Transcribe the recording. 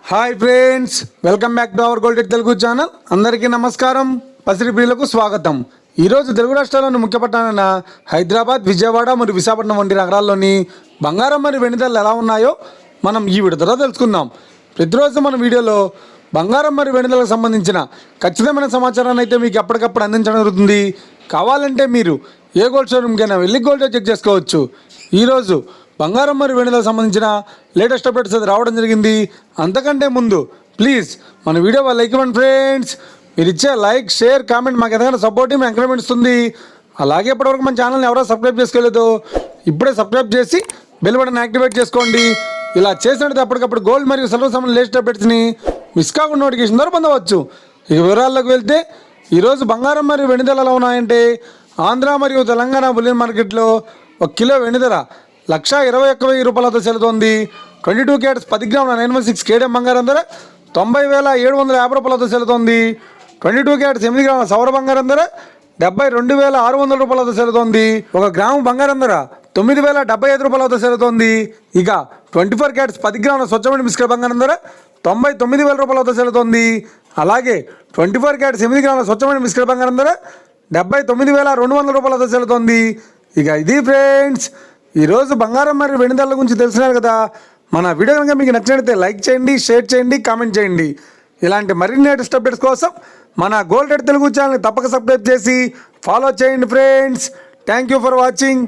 Hi friends, welcome back to our golden Telugu channel. అందరికీ నమస్కారం. పసిడి ప్రియులకు స్వాగతం. ఈరోజు తెలుగు రాష్ట్రాల్లోని ముఖ్య పట్టణాలైన హైదరాబాద్, విజయవాడ మరియు విశాఖపట్నం వంటి నగరాల్లోని బంగారం మరియు వెండి ధరలు ఎలా ఉన్నాయో మనం ఈ వీడియోలో తెలుసుకుందాం. ప్రతిరోజు మన వీడియోలో బంగారం మరియు వెండి ధరలకు సంబంధించిన ఖచ్చితమైన సమాచారాన్ని అయితే మీకు ఎప్పటికప్పుడు అందించడం జరుగుతుంది. కావాలంటే మీరు ఏ గోల్డ్ షోరూమ్కైనా వెళ్ళి గోల్డ్ చెక్ చేసుకోవచ్చు. ఈరోజు బంగారం మరియు వెండిలకు సంబంధించిన లేటెస్ట్ అప్డేట్స్ అది రావడం జరిగింది. అంతకంటే ముందు ప్లీజ్ మన వీడియో లైక్ ఇవ్వండి ఫ్రెండ్స్. మీరు ఇచ్చే లైక్, షేర్, కామెంట్ మాకు ఎంతగానో సపోర్టివ్, ఎంకరేజ్మెంట్ ఇస్తుంది. అలాగే ఇప్పటివరకు మన ఛానల్ని ఎవరో సబ్స్క్రైబ్ చేసుకోలేదు, ఇప్పుడే సబ్స్క్రైబ్ చేసి బెల్ బటన్ యాక్టివేట్ చేసుకోండి. ఇలా చేసినట్టు అప్పటికప్పుడు గోల్డ్ మరియు సిల్వర్ సంబంధించిన లేటెస్ట్ అప్డేట్స్ని మిస్ కాకుండా నోటిఫికేషన్ ద్వారా పొందవచ్చు. ఇక వివరాల్లోకి వెళ్తే ఈరోజు బంగారం మరియు వెండి ధరలు ఎలా ఉన్నాయంటే, ఆంధ్ర మరియు తెలంగాణ బులియన్ మార్కెట్లో 1 కిలో వెండి ధర 1,21,000 రూపాయలతో చెల్లుతోంది. 22 క్యారెట్స్ 10 గ్రాముల 916 కేడియం బంగారం ధర 90,750 రూపాయలతో చెల్లుతోంది. 22 క్యారెట్స్ 8 గ్రాముల సౌర బంగారం ధర 72,600 రూపాయలతో చెల్లుతోంది. 1 గ్రాము బంగారం ధర 9,075 రూపాయలతో చెల్లుతోంది. ఇక 24 క్యారెట్స్ 10 గ్రాముల స్వచ్ఛమైన బిస్కెట్ బంగారం ధర 99,000 రూపాయలతో చెల్లుతోంది. అలాగే 24 క్యారెట్స్ 8 గ్రాముల స్వచ్ఛమైన బిస్కెట్ బంగారం ధర 79,200 రూపాయలతో చెల్లుతోంది. ఇక ఇది ఫ్రెండ్స్ ఈరోజు బంగారం మరియు వెండి ధరల గురించి తెలిసినారు కదా. మన వీడియో కనుక మీకు నచ్చినట్లయితే లైక్ చేయండి, షేర్ చేయండి, కామెంట్ చేయండి. ఇలాంటి మరిన్ని లేటెస్ట్ అప్డేట్స్ కోసం మన గోల్డెడ్ తెలుగు ఛానల్ని తప్పక సబ్స్క్రైబ్ చేసి ఫాలో చేయండి friends. Thank you for watching.